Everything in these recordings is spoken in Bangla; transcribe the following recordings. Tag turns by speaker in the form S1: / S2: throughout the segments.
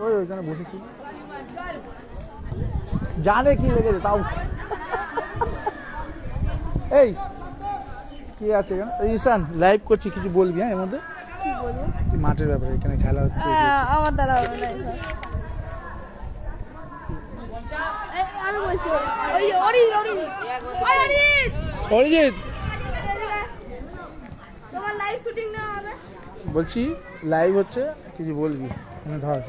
S1: ওই ওইখানে বসেছি জানে কি লেগেছে তাও এই কি আছে ঈশান লাইভ করছি কিছু বলবি হ্যাঁ এর মধ্যে
S2: কি বলবো
S1: মাঠের ব্যাপারে এখানে খেলা হচ্ছে
S2: আমার দ্বারা হবে না আমি বলছি
S1: অরিজিৎ
S2: তোমার লাইভ শুটিং না হবে
S1: বলছি লাইভ হচ্ছে কিছু বলবি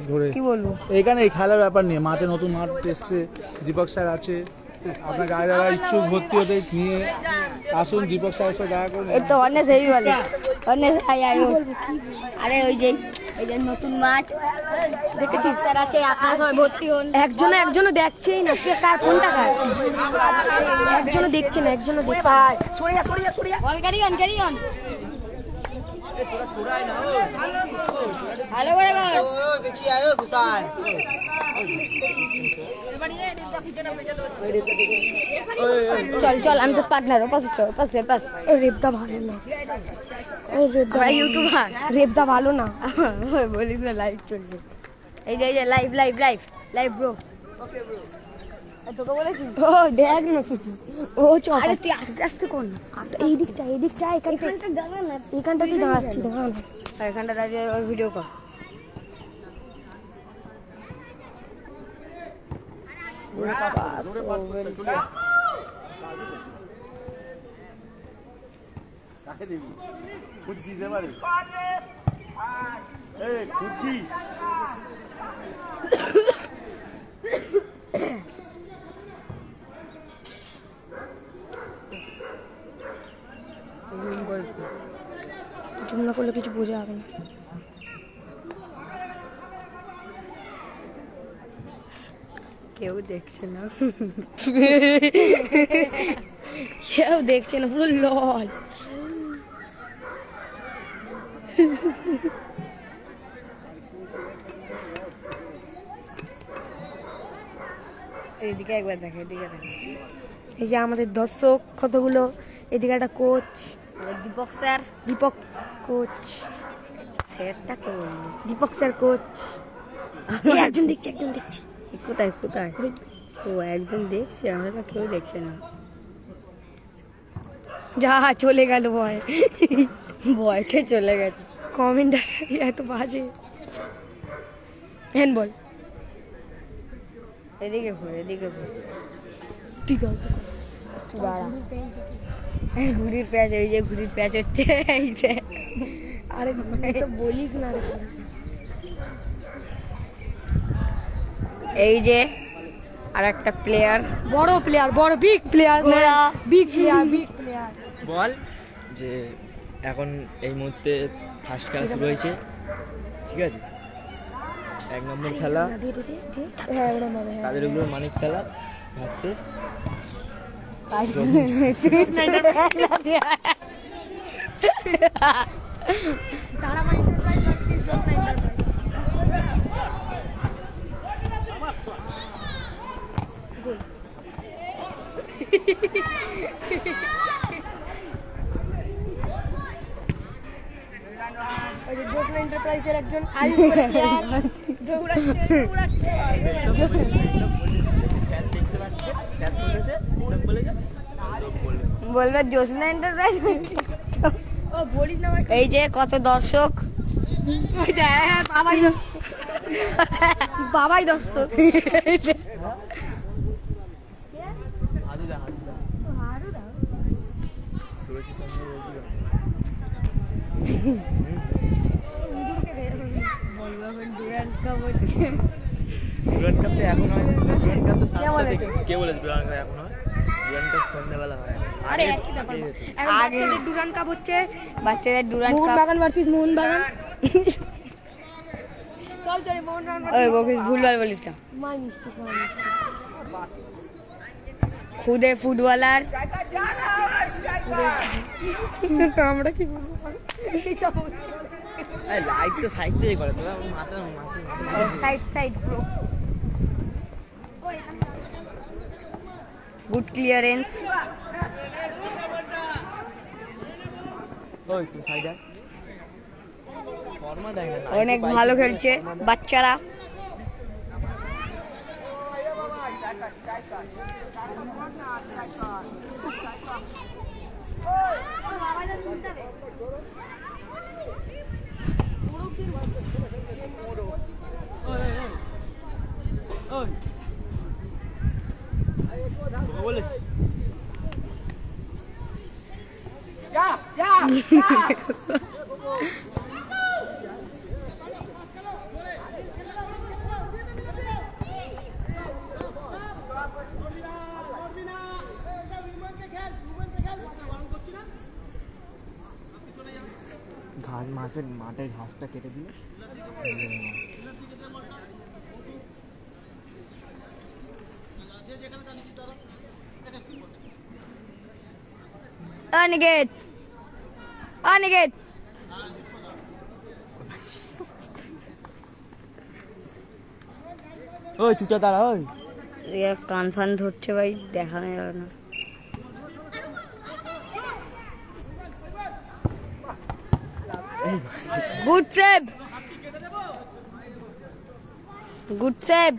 S1: ধরে
S2: কি বলবো
S1: এখানে এই খেলার ব্যাপার নিয়ে মাঠে নতুন মাঠ এসছে দীপক স্যার আছে আপনার গায়ে যারা ইচ্ছুক ভর্তি হতে নিয়ে আসুন দীপক স্যারের সাথে দেখা করুন
S2: এই তো অনেক সেই বলে অনেক আরে ওই যে নতুন মাঠ দেখেছিস স্যার আছে আপনারা সবাই ভর্তি হন একজনও দেখছেই না কে কার কোনটা কার একজনও দেখছে না একজনও দেখছে সরিয়া বল ক্যারি অন তোরা সরাই না ভালো করে বল ও বেশি আয়ো গুসান চল আমি তো পার্টনার পাশে রেবদা ভালো না ইউটিউবার রেবদা ভালো না বলিস না লাইভ চলছে এই যে লাইভ ব্রো তোকে বলেছি ও দেখ না সুচি ও চল আরে তুই আস্তে কর না এই দিকটা এখানটা দাঁড়া না এখানটাতেই দাঁড়াচ্ছি দাঁড়া না এখানটা দাঁড়িয়ে ওই ভিডিও কর
S1: কাকে দিবি খুঁজছিস এবারে এই খুঁজছিস
S2: জুমলা করলে কিছু বোঝা হবে না কেউ দেখছে না পুরো লল এদিকে একবার দেখে এই যে আমাদের দর্শক কতগুলো এদিকে একটা কোচ দীপক কোচ স্যারটা দীপক স্যার কোচ একজন দেখছি কোথায় ও একজন দেখছে আমরা তো কেউ দেখছে না যা চলে গেল ভয়কে চলে গেছে কমেন্টার এত বাজে হ্যাঁ বল এদিকে ঘুর ঠিক আছে ঘুড়ির প্যাচ এই যে ঘুড়ির প্যাচ হচ্ছে আরে বলিস না এই যে আর একটা প্লেয়ার বড় বিগ প্লেয়ার
S3: বল যে এখন এই মুহূর্তে ফার্স্ট খেলা শুরু হয়েছে ঠিক আছে 1 নম্বর খেলা কাদেরগুলো মানিক খেলা ভার্সেস
S2: এন্টারপ্রাইজের একজন বলবে জোসনা এন্টারপ্রাইজ এই যে কত দর্শক বাবাই দর্শক ডুরান্ড কাপ হচ্ছে বাচ্চাদের Durand cup Mohun Bagan versus Mohun Bagan sorry Mohun Bagan ওই ভুলভাল বলিস না খুদে ফুটবলার তো আমরা কি বলবো
S3: লাইট তো সাইড থেকে করে তোরা মাথা
S2: সাইড প্রো গুড ক্লিয়ারেন্স
S3: ওই তো সাইডে
S2: অনেক ভালো খেলছে বাচ্চারা
S3: ঘাস মাঠের ঘাসটা কেটে দিলে
S2: অনিকেত অনিকেত
S3: ওই চুটা দাঁড়া ওই
S2: কান ফান ধরছে ভাই, দেখা যাবে না। Good save, good save.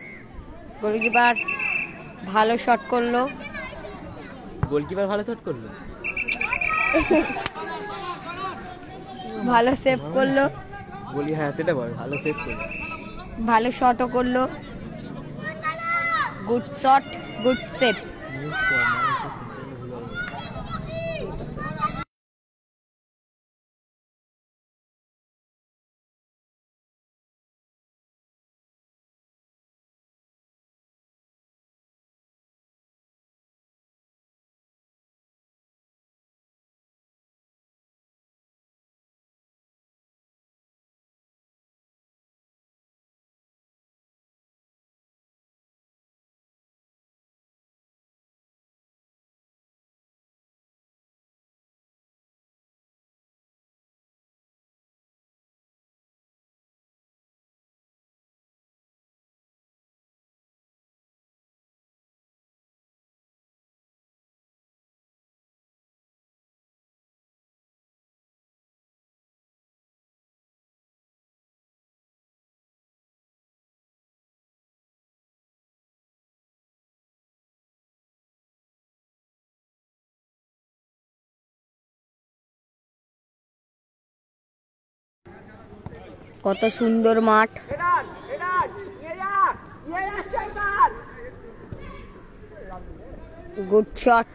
S2: Goalkeeper ভালো শট করলো।
S3: গোলকিপার ভালো শট করলো,
S2: ভালো সেভ করলো,
S3: বলি হ্যাঁ সেটা বল, ভালো সেভ করলো,
S2: ভালো শটও করলো। Good shot, good save. কত সুন্দর মাঠ। Good shot.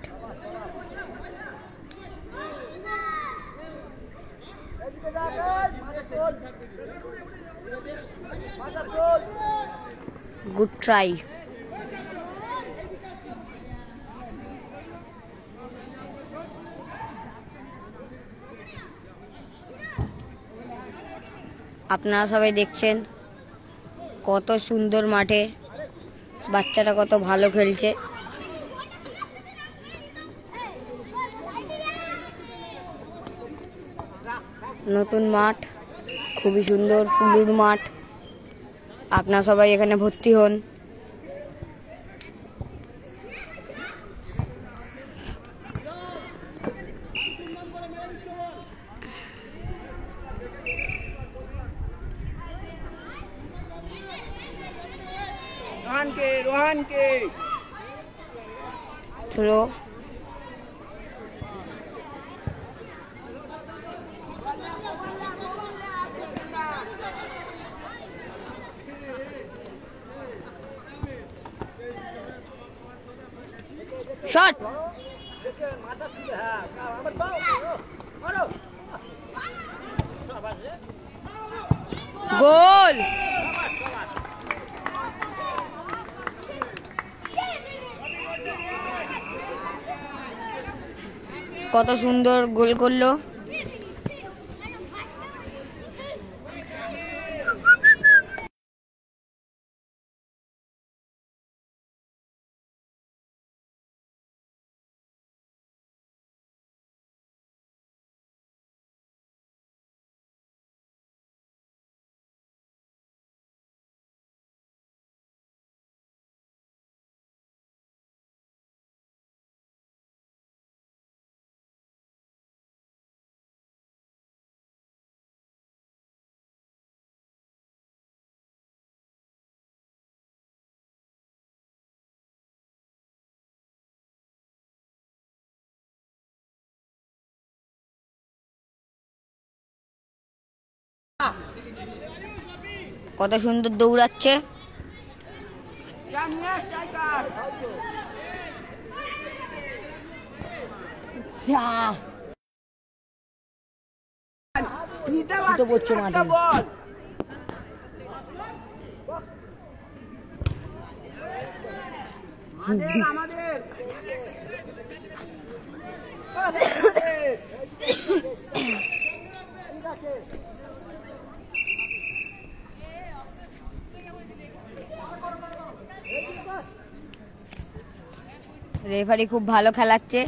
S2: Good try. আপনারা সবাই দেখছেন কত সুন্দর মাঠে বাচ্চাটা কত ভালো খেলছে। নতুন মাঠ, খুবই সুন্দর ফুলুর মাঠ। আপনারা সবাই এখানে ভর্তি হন।
S1: রোহানকে
S2: থ্রো। শট। গোল। কত সুন্দর গোল করলো। কত সুন্দর দৌড়াচ্ছে। রেফারি খুব ভালো খেলাচ্ছে।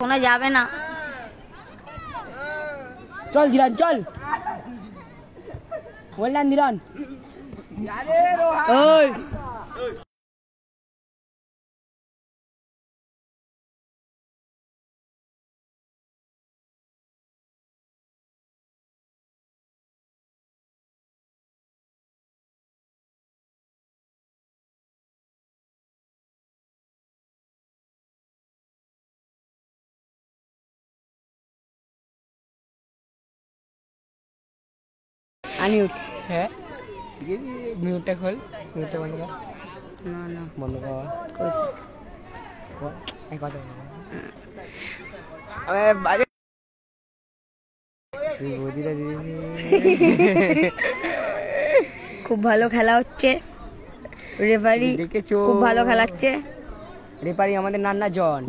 S2: শোনা যাবে না।
S4: চল ধীরান চল, বললাম ধীরান।
S2: আনিউট।
S4: হ্যাঁ মিউটটা খোল, মিউটটা বন্ধ কর।
S2: না না
S4: বন্ধ কর। এই কথা তুই বদিরা দিদি।
S2: খুব ভালো খেলা হচ্ছে। রেফারি
S4: দেখেছো?
S2: খুব ভালো খেলাচ্ছে।
S4: রেফারি আমাদের নান্না জন।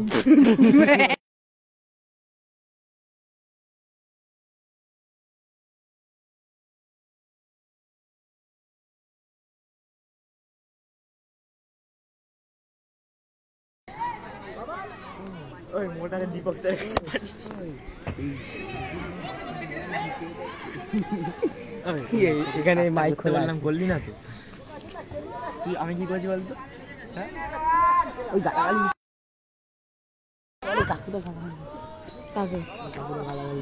S3: ওই মোটাকে দীপক স্যার
S4: এখানে মাইক খোলা
S3: বললাম, বললি না তো তুই। আমি কি করছি বলতো? হ্যাঁ
S4: ওই গালাগালি কাকুটা গালাগালি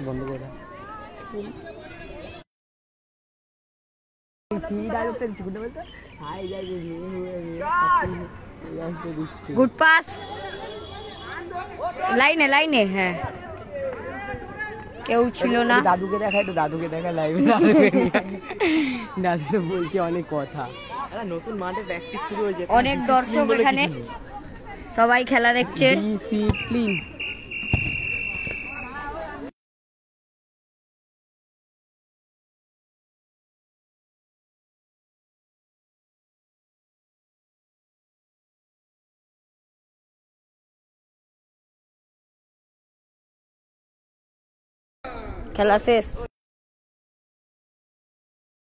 S4: বন্ধ করে দাও।
S2: গুড পাস, লাইনে লাইনে। হ্যাঁ কেউ ছিল না।
S4: দাদুকে দেখা, একটু দাদুকে দেখা লাইভে। দাদু তো বলছে অনেক কথা।
S3: নতুন মাঠে প্র্যাকটিস শুরু হয়েছে,
S2: অনেক দর্শক এখানে, সবাই খেলা দেখছে।
S4: ডিসিপ্লিন।
S2: খেলা শেষ।